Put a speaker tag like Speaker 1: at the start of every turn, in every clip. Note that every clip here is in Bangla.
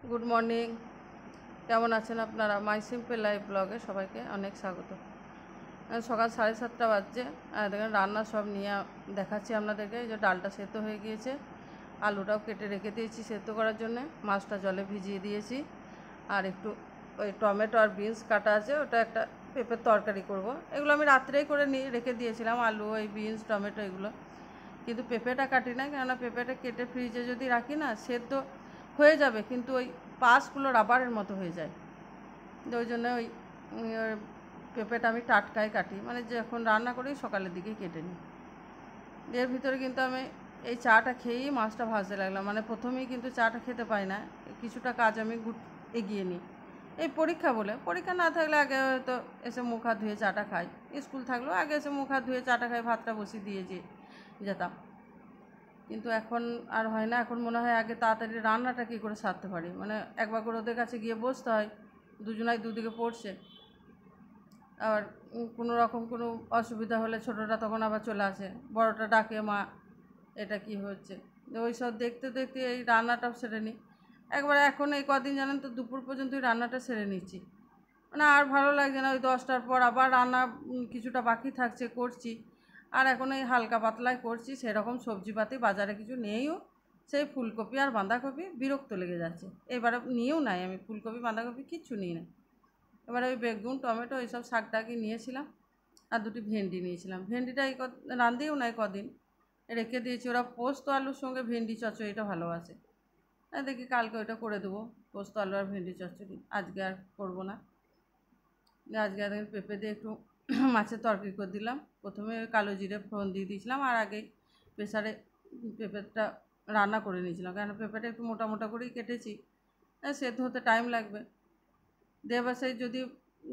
Speaker 1: Good morning. কেমন আছেন আপনারা? মাই সিম্পল লাইফ ব্লগে সবাইকে অনেক স্বাগত। সকাল 7:30 বাজছে আর দেখেন রান্না সব নিয়ে দেখাচ্ছি আপনাদেরকে। এই যে ডালটা সেদ্ধ হয়ে গিয়েছে, আলুটাও কেটে রেখে দিয়েছি সেদ্ধ করার জন্যে, মাছটা জলে ভিজিয়ে দিয়েছি, আর একটু ওই টমেটো আর বিনস কাটা আছে, ওটা একটা পেঁপের তরকারি করব। এগুলো আমি রাত্রেই করে নিয়ে রেখে দিয়েছিলাম, আলু ওই বিনস টমেটো এগুলো। কিন্তু পেঁপেটা কাটি না, কেননা পেঁপেটা কেটে ফ্রিজে যদি রাখি না সেদ্ধ হয়ে যাবে, কিন্তু ওই পাশগুলো রাবারের মতো হয়ে যায়। ওই জন্য ওই পেঁপেটা আমি টাটকাই কাটি, মানে যখন রান্না করি সকালের দিকেই কেটে নিই। এর ভিতরে কিন্তু আমি এই চাটা খেয়েই মাছটা ভাজতে লাগলাম, মানে প্রথমেই কিন্তু চাটা খেতে পাই না, কিছুটা কাজ আমি এগিয়ে নিই। এই পরীক্ষা বলে, পরীক্ষা না থাকলে আগে হয়তো এসে মুখ হাত ধুয়ে চাটা খাই, স্কুল থাকলেও আগে এসে মুখ হাত ধুয়ে চাটা খাই, ভাতটা বসিয়ে দিয়ে যেতাম। কিন্তু এখন আর হয় না, এখন মনে হয় আগে তাড়াতাড়ি রান্নাটা কী করে সারতে পারি, মানে একবার করে ওদের কাছে গিয়ে বসতে হয়, দুজনাই দুদিকে পড়ছে। আবার কোনো রকম কোনো অসুবিধা হলে ছোটোটা তখন আবার চলে আসে, বড়োটা ডাকে মা এটা কি হচ্ছে, ওই সব দেখতে দেখতে এই রান্নাটাও সেরে নিই একবার। এখন এই কদিন জানেন তো দুপুর পর্যন্তই রান্নাটা সেরে নিচ্ছি, মানে আর ভালো লাগছে না। ওই 10টার পর আবার রান্না কিছুটা বাকি থাকছে, করছি। আর এখন এই হালকা পাতলাই করছি, সেরকম সবজিপাতি বাজারে কিছু নেইও, সেই ফুলকপি আর বাঁধাকপি, বিরক্ত লেগে যাচ্ছে। এবারে নিয়েও নাই আমি ফুলকপি বাঁধাকপি, কিচ্ছু নিই না। এবারে ওই বেগুন টমেটো এইসব শাকটাকি নিয়েছিলাম, আর দুটি ভেন্ডি নিয়েছিলাম। ভেন্ডিটা রাঁধেও নাই কদিন, রেখে দিয়েছি। ওরা পোস্ত আলুর সঙ্গে ভেন্ডি চচ্চড়িটা ভালোবাসে, দেখি কালকে ওইটা করে দেবো, পোস্ত আলু আর ভেন্ডি চচ্চড়ি। আজকে আর করবো না। আজকে পেঁপে দিয়ে একটু মাছের তরকারি করে দিলাম। প্রথমে কালো জিরে ফোড়ন দিয়ে দিয়েছিলাম, আর আগে প্রেসারে পেঁপেটা রান্না করে নিয়েছিলাম, কারণ পেঁপেটা একটু মোটা মোটা করেই কেটেছি, সেদ্ধ হতে টাইম লাগবে। দিয়ে এবার সেই যদি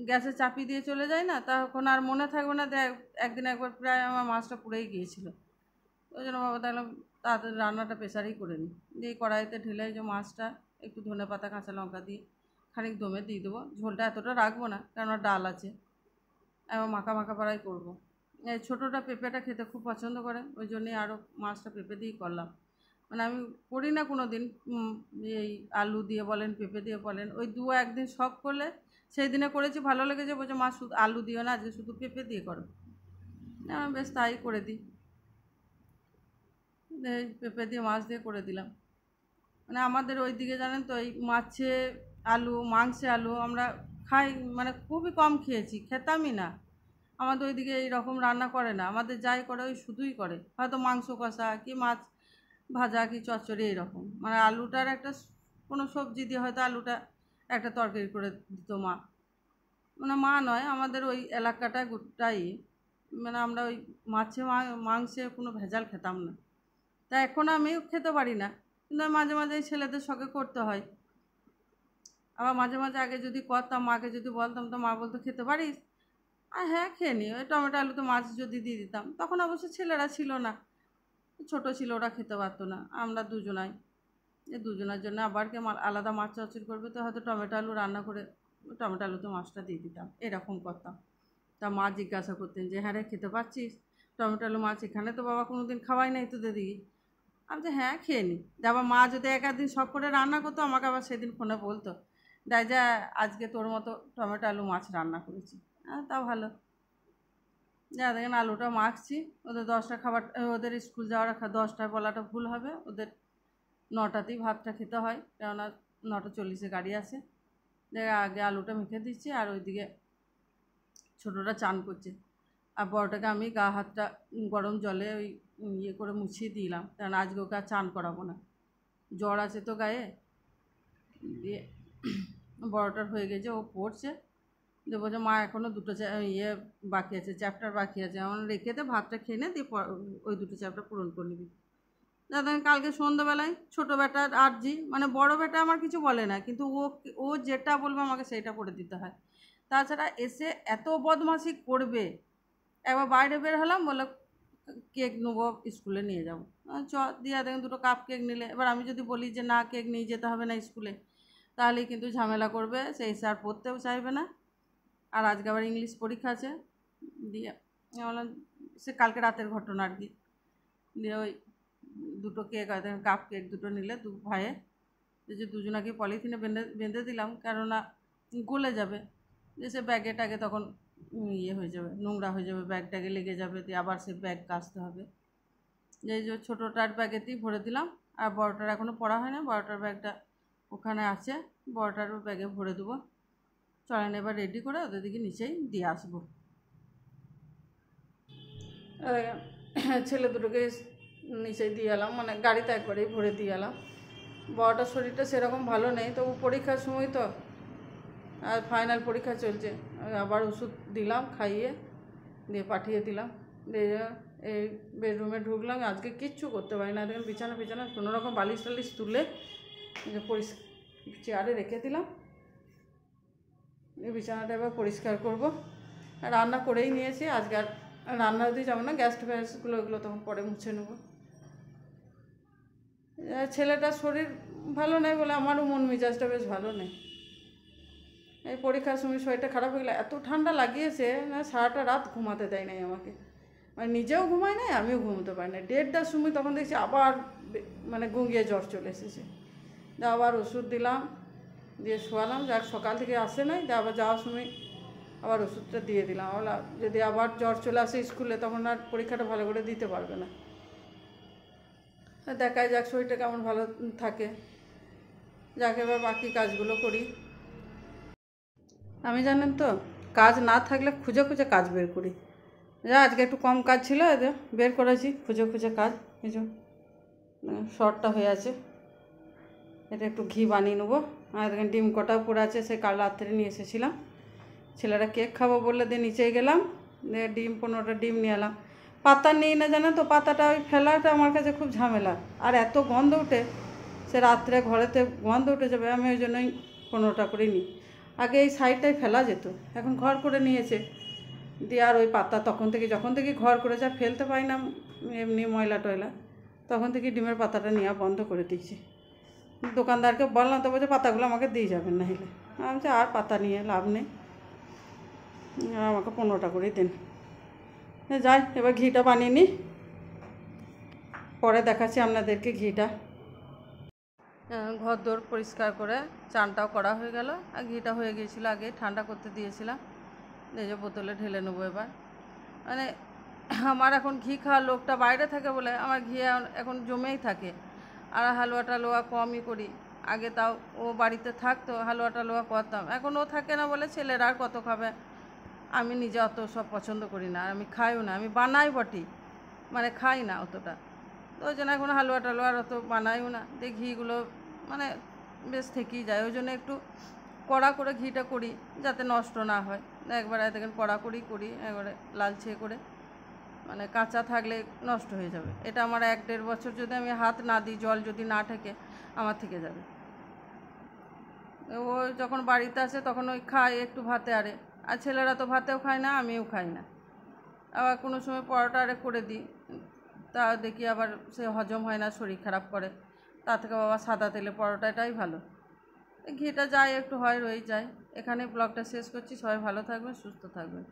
Speaker 1: গ্যাসে চাপিয়ে দিয়ে চলে যায় না, তখন আর মনে থাকবে না। একদিন একবার প্রায় আমার মাছটা পুড়েই গিয়েছিলো, ওই জন্য বাবা দেখলাম তাড়াতাড়ি রান্নাটা প্রেসারেই করে নিই। দিয়ে কড়াইতে ঢেলে যে মাছটা একটু ধনেপাতা কাঁচা লঙ্কা দিয়ে খানিক দমে দিয়ে দেবো। ঝোলটা এতটা রাখবো না, কেননা ডাল আছে, এবার মাখা মাখা পাড়াই করবো। এই ছোটোটা পেঁপেটা খেতে খুব পছন্দ করে, ওই জন্যই আরও মাছটা পেঁপে দিয়েই করলাম। মানে আমি করি না কোনো দিন এই আলু দিয়ে বলেন পেঁপে দিয়ে বলেন, ওই একদিন শখ করলে সেই দিনে করেছি, ভালো লেগেছে, বলছে মা শুধু আলু দিও না, আজকে শুধু পেঁপে দিয়ে করো। বেশ তাই করে দিই, এই পেঁপে দিয়ে মাছ দিয়ে করে দিলাম। মানে আমাদের ওই দিকে জানেন তো এই মাছে আলু মাংসে আলু আমরা খাই, মানে খুবই কম খেয়েছি, খেতামই না। আমাদের ওইদিকে এইরকম রান্না করে না, আমাদের যাই করে ওই শুধুই করে, হয়তো মাংস কষা কি মাছ ভাজা কি চচ্চড়ি এইরকম, মানে আলুটার একটা কোনো সবজি দিয়ে হয়তো আলুটা একটা তরকারি করে দিত মা। মানে মা নয়, আমাদের ওই এলাকাটায় গোটাই, মানে আমরা ওই মাছে মাংসে কোনো ভেজাল খেতাম না। তা এখন আমিও খেতে পারি না, কিন্তু মাঝে মাঝে ছেলেদের শখে করতে হয়। আবার মাঝে মাঝে আগে যদি করতাম, মাকে যদি বলতাম, তো মা বলতো খেতে পারিস, আর হ্যাঁ খেয়ে নি। ওই টমেটো আলুতে মাছ যদি দিয়ে দিতাম, তখন অবশ্য ছেলেরা ছিল না, ছোটো ছিল, ওরা খেতে পারতো না। আমরা দুজনাই, এই দুজনের জন্য আবার কে আলাদা মাছ চচ্চড়ি করবে, তো হয়তো টমেটো আলু রান্না করে টমেটো আলুতে মাছটা দিয়ে দিতাম, এরকম করতাম। তা মা জিজ্ঞাসা করতেন যে হ্যাঁ রে খেতে পাচ্ছিস টমেটো আলু মাছ, এখানে তো বাবা কোনো দিন খাওয়াই নাই তোদের দিকে। আমি যে হ্যাঁ খেয়ে নিই। আবার মা যদি এক দিন শখ করে রান্না করতো, আমাকে আবার সেদিন ফোনে বলতো, দেখ যা আজকে তোর মতো টমেটো আলু মাছ রান্না করেছি। তা ভালো। যা দেখেন আলুটা মাখছি, ওদের 10টা খাবার, ওদের স্কুল যাওয়ার 10টায় বলাটা ভুল হবে, ওদের 9টাতেই ভাতটা খেতে হয়, কেননা 9:40-এ গাড়ি আসে। দেখ আগে আলুটা মেখে দিচ্ছি, আর ওইদিকে ছোটোটা চান করছে, আর বড়টাকে আমি গা হাতটা গরম জলে ওই ইয়ে করে মুছিয়ে দিলাম, কারণ আজকে ওকে আর চান করাবো না, জ্বর আছে তো গায়ে। দিয়ে বড়টার হয়ে গেছে, ও পড়ছে, দিয়ে বলছে মা এখনও দুটো ইয়ে বাকি আছে, চ্যাপ্টার বাকি আছে, আমার রেখে দে, ভাতটা খেয়ে নে, দিয়ে ওই দুটো চ্যাপ্টার পূরণ করে নিবি। দাদা কালকে সন্ধ্যাবেলায় ছোটো বেটার আর্জি, মানে বড় বেটা আমার কিছু বলে না, কিন্তু ও যেটা বলবে আমাকে সেইটা করে দিতে হয়। তাছাড়া এসে এত বদমাশি করবে। একবার বাইরে বের হলাম, বললো কেক নেবো, স্কুলে নিয়ে যাবো, চ দিয়া দেখেন দুটো কাপ কেক নিলে। এবার আমি যদি বলি যে না কেক নিয়ে যেতে হবে না স্কুলে, তাহলেই কিন্তু ঝামেলা করবে, সেই স্যার পড়তেও চাইবে না। আর আজকে আবার ইংলিশ পরীক্ষা আছে। দিয়ে বললাম সে কালকে রাতের ঘটনা আর কি। দিয়ে ওই দুটো কেক, কাপ কেক দুটো নিলে দু ভাইয়ে, যে দুজনাকে পলিথিনে বেঁধে বেঁধে দিলাম, কেননা গলে যাবে, যে সে ব্যাগে ট্যাগে তখন ইয়ে হয়ে যাবে, নোংরা হয়ে যাবে, ব্যাগ ট্যাগে লেগে যাবে, দিয়ে আবার সে ব্যাগ কাচতে হবে। এই যে ছোটোটার ব্যাগেতেই ভরে দিলাম, আর বড়টার এখনও পড়া হয় না, বড়টার ব্যাগটা ওখানে আছে, বড়টারও ব্যাগে ভরে দেবো। চলেন এবার রেডি করে ওদের দিকে নিচেই দিয়ে আসবো। ছেলে দুটোকে নিচেই দিয়ে এলাম, মানে গাড়িতে একবারেই ভরে দিয়ে এলাম। বড়টার শরীরটা সেরকম ভালো নেই, তবু পরীক্ষার সময় তো, আর ফাইনাল পরীক্ষা চলছে, আবার ওষুধ দিলাম, খাইয়ে দিয়ে পাঠিয়ে দিলাম। দিয়ে এই বেডরুমে ঢুকলাম, আজকে কিচ্ছু করতে পারি না, দেখুন বিছানা কোনোরকম বালিশ টালিশ তুলে চেয়ারে রেখে দিলাম। এই বিছানাটা এবার পরিষ্কার করবো। রান্না করেই নিয়েছি, আজকে আর রান্না যদি যাবো না, গ্যাস ফ্যাসগুলো ওগুলো তখন পরে মুছে নেবো। ছেলেটার শরীর ভালো নেই বলে আমারও মন মেজাজটা বেশ ভালো নেই। এই পরীক্ষার সময় শরীরটা খারাপ হয়ে গেলে এত ঠান্ডা লাগিয়েছে না, সারাটা রাত ঘুমাতে দেয় নাই আমাকে, মানে নিজেও ঘুমায় নাই, আমিও ঘুমোতে পারি না। 1:30টার সময় তখন দেখছি আবার মানে গুঁগিয়ে জ্বর চলে এসেছে, দিয়ে আবার ওষুধ দিলাম, দিয়ে শোয়ালাম, যাক সকাল থেকে আসে নাই, দিয়ে আবার যাওয়ার সময় আবার ওষুধটা দিয়ে দিলাম। বলা যদি আবার জ্বর চলে আসে স্কুলে, তখন আর পরীক্ষাটা ভালো করে দিতে পারবে না। দেখায় যাক শরীরটা কেমন ভালো থাকে, যাকে এবার বাকি কাজগুলো করি। আমি জানেন তো, কাজ না থাকলে খুঁজে খুঁজে কাজ বের করি। যা আজকে একটু কম কাজ ছিল, এদের বের করেছি খুঁজে খুঁজে কাজ। এই যে শর্টটা হয়ে আছে, এটা একটু ঘি বানিয়ে নেবো। আর দেখেন ডিম কটাও পড়ে আছে, সে কাল রাত্রে নিয়ে এসেছিলাম। ছেলেরা কেক খাবো বললে দিয়ে নিচেই গেলাম, দিয়ে ডিম 15টা ডিম নিয়ে এলাম। পাতা নিই না জানেন তো, পাতাটা ওই ফেলাটা আমার কাছে খুব ঝামেলা, আর এত গন্ধ ওঠে, সে রাত্রে ঘরেতে গন্ধ উঠে যাবে, আমি ওই জন্যই 15টা করে নিই। আগে এই সাইডটাই ফেলা যেত, এখন ঘর করে নিয়েছে, দিয়ে আর ওই পাতা তখন থেকে যখন থেকে ঘর করেছে আর ফেলতে পারি না এমনি ময়লা টয়লা, তখন থেকে ডিমের পাতাটা নেওয়া বন্ধ করে দিয়েছি। দোকানদারকে বললাম তো, বলছে পাতাগুলো আমাকে দিয়ে যাবেন না হলে। আমি বলছি আর পাতা নিয়ে লাভ নেই, আমাকে 15টা করেই দেন। যাই এবার ঘিটা বানিয়ে নিই, পরে দেখাচ্ছি আপনাদেরকে ঘিটা। ঘর দোর পরিষ্কার করে চানটাও করা হয়ে গেল, আর ঘিটা হয়ে গিয়েছিলো, আগে ঠান্ডা করতে দিয়েছিলাম। এই যে বোতলে ঢেলে নেবো এবার। মানে আমার এখন ঘি খাওয়ার লোকটা বাইরে থাকে বলে আমার ঘি এখন জমেই থাকে, আর হালুয়া টালুয়া কমই করি। আগে তাও ও বাড়িতে থাকতো, হালুয়া টালুয়া করতাম, এখন ও থাকে না বলে ছেলেরা আর কত খাবে। আমি নিজে অত সব পছন্দ করি না, আর আমি খাইও না, আমি বানাই বটি, মানে খাই না অতটা। তো ওই জন্য এখন হালুয়া টালুয়া আর অত বানাইও না, দিয়ে ঘিগুলো মানে বেশ থেকেই যায়, ওই জন্য একটু কড়া করে ঘিটা করি যাতে নষ্ট না হয়। একবারে দেখেন কড়া করেই করি, একবারে লালচে করে, মানে কাঁচা থাকলে নষ্ট হয়ে যাবে। এটা আমার 1-1.5 বছর যদি আমি হাত না দিই, জল যদি না ঠেকে, আমার থেকে যাবে। ও যখন বাড়িতে আসে তখন ওই খায় একটু ভাতে আরে, আর ছেলেরা তো ভাতেও খায় না, আমিও খাই না। আবার কোনো সময় পরোটা আরে করে দিই, তা দেখি আবার সে হজম হয় না, শরীর খারাপ করে, তার থেকে বাবা সাদা তেলে পরোটাটাই ভালো। ঘিটা যায় একটু হয় রয়ে যায়। এখানে ব্লগটা শেষ করছি, সবাই ভালো থাকবেন, সুস্থ থাকবেন।